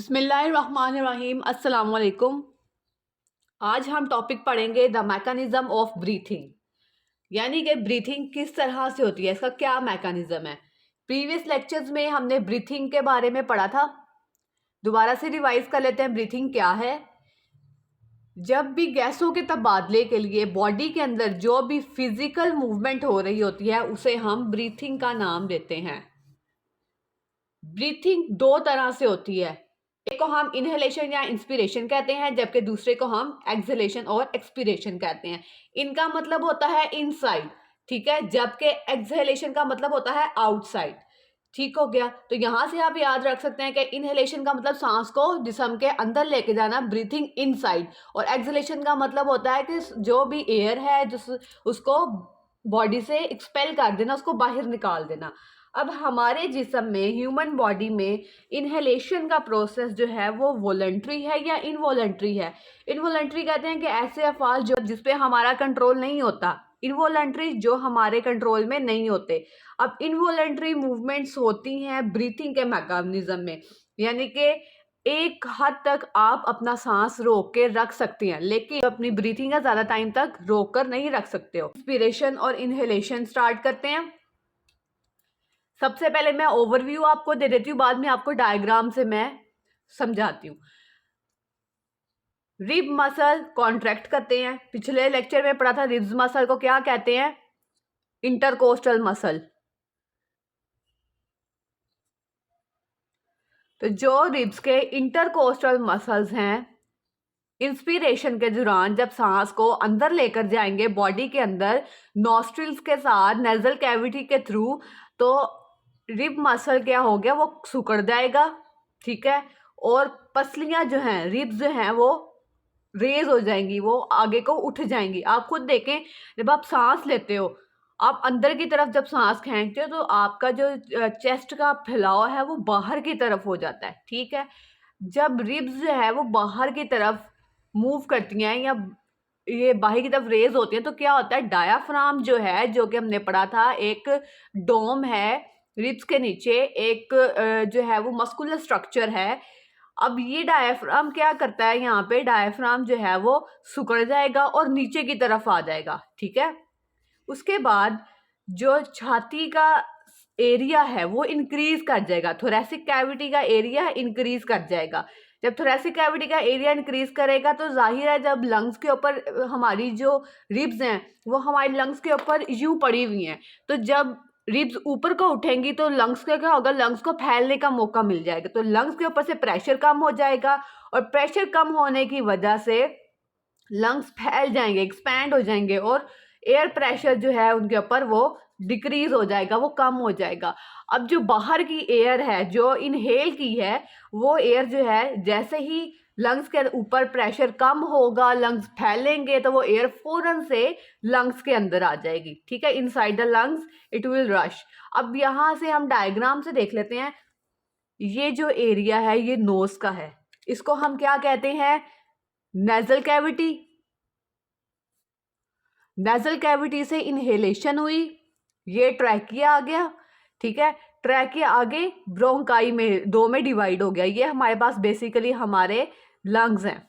बिस्मिल्लाहिर्रहमानिर्रहीम। अस्सलाम वालेकुम। आज हम टॉपिक पढ़ेंगे द मैकेनिज्म ऑफ ब्रीथिंग, यानी कि ब्रीथिंग किस तरह से होती है, इसका क्या मैकेनिज्म है। प्रीवियस लेक्चर्स में हमने ब्रीथिंग के बारे में पढ़ा था। दोबारा से रिवाइज कर लेते हैं ब्रीथिंग क्या है। जब भी गैसों के तबादले के लिए बॉडी के अंदर जो भी फिजिकल मूवमेंट हो रही होती है उसे हम ब्रीथिंग का नाम देते हैं। ब्रीथिंग दो तरह से होती है, एक को हम इनहेलेशन या इंस्पिरेशन कहते हैं, जबकि दूसरे को हम एक्सहेलेशन और एक्सपिरेशन कहते हैं। इनका मतलब होता है इनसाइड, ठीक है, जबकि एक्सहेलेशन का मतलब होता है आउटसाइड। ठीक हो गया। तो यहां से आप याद रख सकते हैं कि इनहेलेशन का मतलब सांस को जिस्म के अंदर लेके जाना, ब्रीथिंग इनसाइड, और एक्सहेलेशन का मतलब होता है कि जो भी एयर है जिस उसको बॉडी से एक्सपेल कर देना, उसको बाहर निकाल देना। अब हमारे जिस्म में, ह्यूमन बॉडी में इनहेलेशन का प्रोसेस जो है वो वॉलंटरी है या इनवॉलंटरी है। इनवॉलंटरी कहते हैं कि ऐसे अफाल जो जिस पे हमारा कंट्रोल नहीं होता, इनवॉलंटरी जो हमारे कंट्रोल में नहीं होते। अब इनवॉलंटरी मूवमेंट्स होती हैं ब्रीथिंग के मैकेनिज्म में, यानी कि एक हद तक आप अपना सांस रोक के रख सकती हैं, लेकिन अपनी ब्रीथिंग का ज्यादा टाइम तक रोक कर नहीं रख सकते हो। इंस्पिरेशन और इनहेलेशन स्टार्ट करते हैं। सबसे पहले मैं ओवरव्यू आपको दे देती हूँ, बाद में आपको डायग्राम से मैं समझाती हूँ। रिब मसल कॉन्ट्रैक्ट करते हैं। पिछले लेक्चर में पढ़ा था रिब्स मसल को क्या कहते हैं, इंटरकोस्टल मसल। तो जो रिब्स के इंटरकोस्टल मसल्स हैं, इंस्पिरेशन के दौरान जब सांस को अंदर लेकर जाएंगे बॉडी के अंदर नॉस्ट्रिल्स के साथ नेजल कैविटी के थ्रू, तो रिब मसल क्या हो गया, वो सिकुड़ जाएगा, ठीक है, और पसलियां जो हैं, रिब्स जो हैं वो रेज हो जाएंगी, वो आगे को उठ जाएंगी। आप खुद देखें, जब आप सांस लेते हो, आप अंदर की तरफ जब सांस खींचते हो तो आपका जो चेस्ट का फैलाव है वो बाहर की तरफ हो जाता है, ठीक है। जब रिब्स जो है वो बाहर की तरफ मूव करती हैं या ये बाहर की तरफ रेज होती हैं, तो क्या होता है, डायाफ्राम जो है, जो कि हमने पढ़ा था, एक डोम है रिब्स के नीचे, एक जो है वो मस्कुलर स्ट्रक्चर है। अब ये डायफ्राम क्या करता है, यहाँ पे डायफ्राम जो है वो सिकुड़ जाएगा और नीचे की तरफ आ जाएगा, ठीक है। उसके बाद जो छाती का एरिया है वो इंक्रीज कर जाएगा, थोरेसिक कैविटी का एरिया इंक्रीज कर जाएगा। जब थोरेसिक कैविटी का एरिया इंक्रीज करेगा तो जाहिर है जब लंग्स के ऊपर हमारी जो रिब्स हैं वो हमारी लंग्स के ऊपर यूं पड़ी हुई हैं, तो जब रिब्स ऊपर को उठेंगी तो लंग्स का क्या होगा, लंग्स को फैलने का मौका मिल जाएगा, तो लंग्स के ऊपर से प्रेशर कम हो जाएगा, और प्रेशर कम होने की वजह से लंग्स फैल जाएंगे, एक्सपैंड हो जाएंगे, और एयर प्रेशर जो है उनके ऊपर वो डिक्रीज हो जाएगा, वो कम हो जाएगा। अब जो बाहर की एयर है जो इनहेल की है, वो एयर जो है जैसे ही लंग्स के ऊपर प्रेशर कम होगा, लंग्स फैलेंगे, तो वो एयर फौरन से लंग्स के अंदर आ जाएगी, ठीक है, inside the lungs it will rush. अब यहाँ से हम डायग्राम से देख लेते हैं। ये जो एरिया है ये नोज का है, इसको हम क्या कहते हैं, नेजल कैविटी। नेजल कैविटी से इनहेलेशन हुई, ये ट्रैकिया आ गया, ठीक है, ट्रैकिया आगे ब्रोंकाई में दो में डिवाइड हो गया। ये हमारे पास बेसिकली हमारे लंग्स हैं।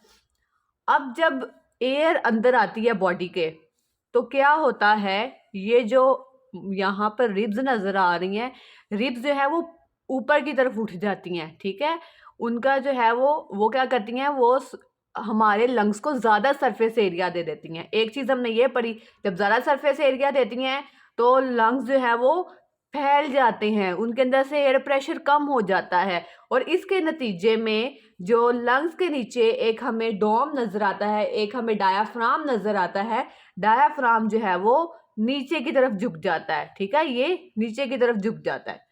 अब जब एयर अंदर आती है बॉडी के, तो क्या होता है, ये जो यहाँ पर रिब्स नजर आ रही हैं, रिब्स जो है वो ऊपर की तरफ उठ जाती हैं, ठीक है। उनका जो है वो क्या करती हैं, वो हमारे लंग्स को ज़्यादा सरफेस एरिया दे देती हैं। एक चीज़ हमने ये पढ़ी, जब ज़्यादा सरफेस एरिया देती हैं तो लंग्स जो है वो फैल जाते हैं, उनके अंदर से एयर प्रेशर कम हो जाता है, और इसके नतीजे में जो लंग्स के नीचे एक हमें डोम नज़र आता है, एक हमें डायाफ्राम नज़र आता है। डायाफ्राम जो है वो नीचे की तरफ झुक जाता है, ठीक है, ये नीचे की तरफ झुक जाता है।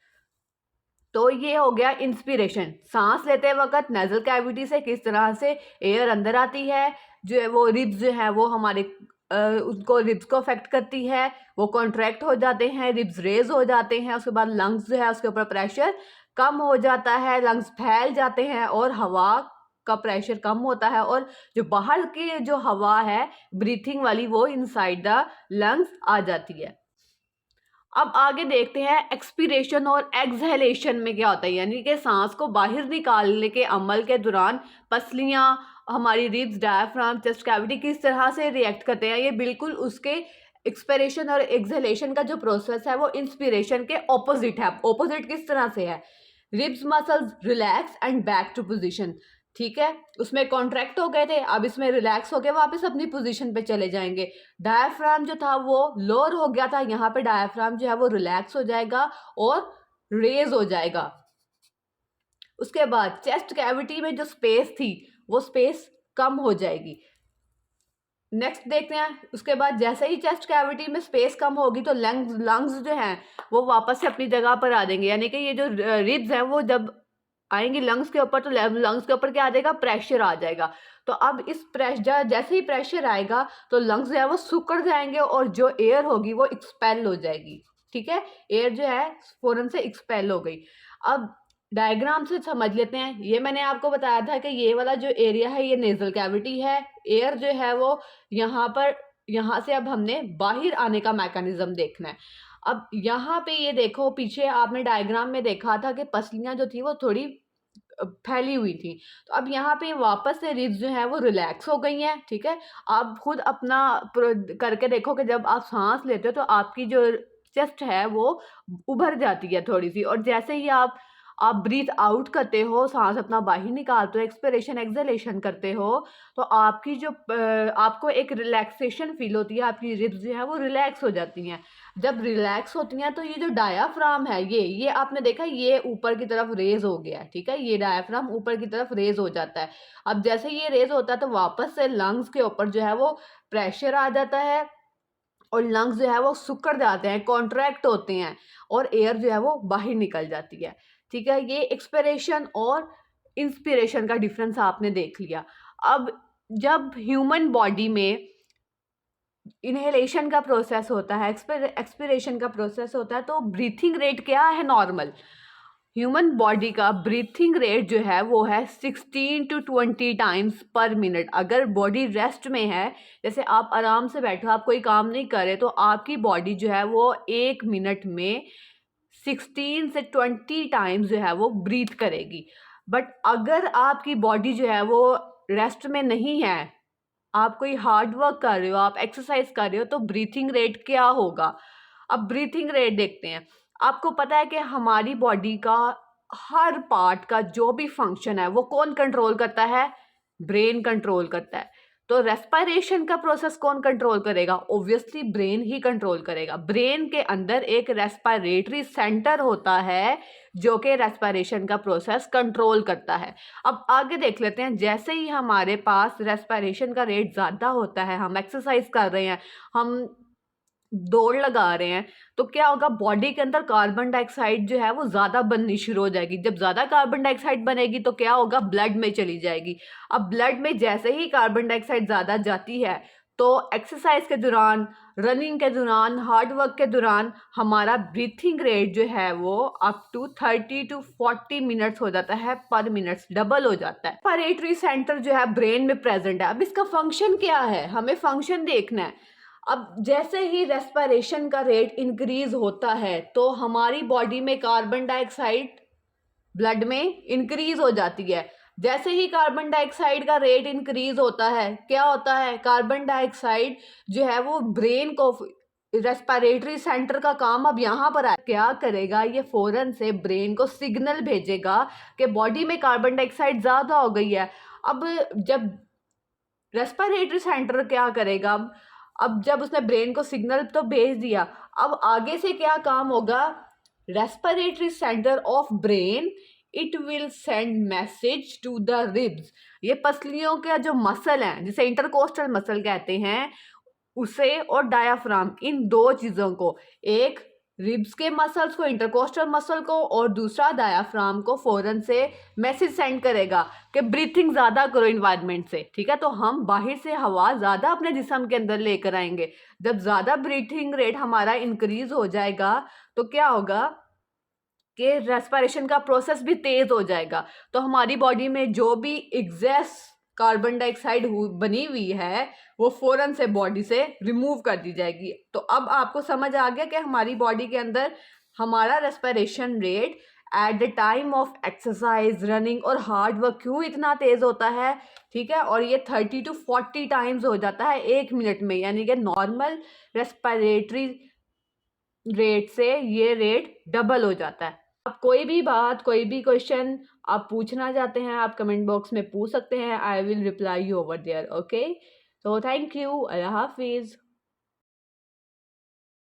तो ये हो गया इंस्पिरेशन, सांस लेते वक्त नेजल कैविटी से किस तरह से एयर अंदर आती है, जो है वो रिब्स जो है वो हमारे उनको रिब्स को अफेक्ट करती है, वो कॉन्ट्रैक्ट हो जाते हैं, रिब्स रेज हो जाते हैं। उसके बाद लंग्स जो है उसके ऊपर प्रेशर कम हो जाता है, लंग्स फैल जाते हैं और हवा का प्रेशर कम होता है, और जो बाहर की जो हवा है ब्रीथिंग वाली वो इनसाइड द लंग्स आ जाती है। अब आगे देखते हैं एक्सपीरेशन और एक्सहेलेशन में क्या होता है, यानी कि सांस को बाहर निकालने के अमल के दौरान पसलियाँ, हमारी रिब्स, डायफ्राम, चेस्ट कैविटी किस तरह से रिएक्ट करते हैं। ये बिल्कुल उसके एक्सपिरेशन और एक्सहेलेशन का जो प्रोसेस है वो इंस्पिरेशन के ऑपोजिट है। ऑपोजिट किस तरह से है? Ribs muscles relax and back to position, ठीक है, उसमें कॉन्ट्रैक्ट हो गए थे, अब इसमें रिलैक्स हो गए, वापस अपनी पोजीशन पे चले जाएंगे। डायफ्राम जो था वो लोअर हो गया था, यहाँ पे डायफ्राम जो है वो रिलैक्स हो जाएगा और रेज हो जाएगा। उसके बाद चेस्ट कैविटी में जो स्पेस थी वो स्पेस कम हो जाएगी। नेक्स्ट देखते हैं, उसके बाद जैसे ही चेस्ट कैविटी में स्पेस कम होगी तो लंग्स जो हैं वो वापस से अपनी जगह पर आ देंगे, यानी कि ये जो रिब्स हैं वो जब आएंगी लंग्स के ऊपर तो लंग्स के ऊपर क्या आ जाएगा? प्रेशर आ जाएगा। तो अब इस प्रेशर, जैसे ही प्रेशर आएगा तो लंग्स जो है वो सुकड़ जाएंगे और जो एयर होगी वो एक्सपेल हो जाएगी, ठीक है, एयर जो है फौरन से एक्सपेल हो गई। अब डायग्राम से समझ लेते हैं। ये मैंने आपको बताया था कि ये वाला जो एरिया है ये नेजल कैविटी है, एयर जो है वो यहाँ पर, यहाँ से अब हमने बाहर आने का मैकेनिज्म देखना है। अब यहाँ पे ये देखो, पीछे आपने डायग्राम में देखा था कि पसलियाँ जो थी वो थोड़ी फैली हुई थी, तो अब यहाँ पे वापस से रिब्स जो है वो रिलैक्स हो गई हैं, ठीक है। आप खुद अपना करके देखो कि जब आप सांस लेते हो तो आपकी जो चेस्ट है वो उभर जाती है थोड़ी सी, और जैसे ही आप ब्रीथ आउट करते हो, सांस अपना बाहर निकालते हो, एक्सपिरेशन एक्सहेलेशन करते हो, तो आपकी जो आपको एक रिलैक्सेशन फील होती है, आपकी रिब्स जो है वो रिलैक्स हो जाती हैं। जब रिलैक्स होती हैं तो ये जो डायाफ्राम है ये आपने देखा ये ऊपर की तरफ रेज हो गया है, ठीक है, ये डायाफ्राम ऊपर की तरफ रेज हो जाता है। अब जैसे ये रेज होता है तो वापस से लंग्स के ऊपर जो है वो प्रेशर आ जाता है और लंग्स जो है वो सुकड़ जाते हैं, कॉन्ट्रैक्ट होते हैं और एयर जो है वो बाहर निकल जाती है, ठीक है। ये एक्सपिरेशन और इंस्पिरेशन का डिफरेंस आपने देख लिया। अब जब ह्यूमन बॉडी में इनहेलेशन का प्रोसेस होता है, एक्सपिरेशन का प्रोसेस होता है, तो ब्रीथिंग रेट क्या है? नॉर्मल ह्यूमन बॉडी का ब्रीथिंग रेट जो है वो है 16 to 20 टाइम्स पर मिनट। अगर बॉडी रेस्ट में है, जैसे आप आराम से बैठो, आप कोई काम नहीं कर रहे, तो आपकी बॉडी जो है वो 1 मिनट में 16 से 20 टाइम्स जो है वो ब्रीथ करेगी। बट अगर आपकी बॉडी जो है वो रेस्ट में नहीं है, आप कोई हार्ड वर्क कर रहे हो, आप एक्सरसाइज कर रहे हो, तो ब्रीथिंग रेट क्या होगा? अब ब्रीथिंग रेट देखते हैं। आपको पता है कि हमारी बॉडी का हर पार्ट का जो भी फंक्शन है वो कौन कंट्रोल करता है? ब्रेन कंट्रोल करता है। तो रेस्पिरेशन का प्रोसेस कौन कंट्रोल करेगा? ऑब्वियसली ब्रेन ही कंट्रोल करेगा। ब्रेन के अंदर एक रेस्पिरेटरी सेंटर होता है जो कि रेस्पिरेशन का प्रोसेस कंट्रोल करता है। अब आगे देख लेते हैं, जैसे ही हमारे पास रेस्पिरेशन का रेट ज़्यादा होता है, हम एक्सरसाइज कर रहे हैं, हम दौड़ लगा रहे हैं, तो क्या होगा? बॉडी के अंदर कार्बन डाइऑक्साइड जो है वो ज़्यादा बननी शुरू हो जाएगी। जब ज़्यादा कार्बन डाइऑक्साइड बनेगी तो क्या होगा? ब्लड में चली जाएगी। अब ब्लड में जैसे ही कार्बन डाइऑक्साइड ज़्यादा जाती है तो एक्सरसाइज के दौरान, रनिंग के दौरान, हार्ड वर्क के दौरान हमारा ब्रीथिंग रेट जो है वो अप टू 30 to 40 मिनट्स हो जाता है पर मिनट्स, डबल हो जाता है। रेस्पिरेटरी सेंटर जो है ब्रेन में प्रेजेंट है। अब इसका फंक्शन क्या है? हमें फंक्शन देखना है। अब जैसे ही रेस्पिरेशन का रेट इंक्रीज होता है तो हमारी बॉडी में कार्बन डाइऑक्साइड ब्लड में इंक्रीज हो जाती है। जैसे ही कार्बन डाइऑक्साइड का रेट इंक्रीज होता है, क्या होता है? कार्बन डाइऑक्साइड जो है वो ब्रेन को, रेस्पिरेटरी सेंटर का काम अब यहाँ पर है, क्या करेगा? ये फौरन से ब्रेन को सिग्नल भेजेगा कि बॉडी में कार्बन डाइऑक्साइड ज़्यादा हो गई है। अब जब रेस्पिरेटरी सेंटर क्या करेगा? अब जब उसने ब्रेन को सिग्नल तो भेज दिया, अब आगे से क्या काम होगा? Respiratory centre of brain, it will send message to the ribs. ये पसलियों का जो मसल है, जिसे इंटरकोस्टल मसल कहते हैं, उसे और डायाफ्राम, इन दो चीज़ों को, एक रिब्स के मसल्स को, इंटरकोस्टल मसल को, और दूसरा डायाफ्राम को फौरन से मैसेज सेंड करेगा कि ब्रीथिंग ज़्यादा करो इन्वायरमेंट से, ठीक है। तो हम बाहर से हवा ज़्यादा अपने जिस्म के अंदर लेकर आएंगे। जब ज़्यादा ब्रीथिंग रेट हमारा इंक्रीज हो जाएगा तो क्या होगा कि रेस्पिरेशन का प्रोसेस भी तेज़ हो जाएगा। तो हमारी बॉडी में जो भी एक्सेस कार्बन डाइऑक्साइड बनी हुई है वो फ़ौरन से बॉडी से रिमूव कर दी जाएगी। तो अब आपको समझ आ गया कि हमारी बॉडी के अंदर हमारा respiration rate at the time of exercise, running और हार्ड वर्क क्यों इतना तेज़ होता है, ठीक है। और ये 30 to 40 टाइम्स हो जाता है 1 मिनट में, यानी कि नॉर्मल रेस्पिरेटरी रेट से ये रेट डबल हो जाता है। आप कोई भी बात, कोई भी क्वेश्चन आप पूछना चाहते हैं, आप कमेंट बॉक्स में पूछ सकते हैं। I will reply you over there. Okay, तो थैंक यू। अल्लाह हाफिज़।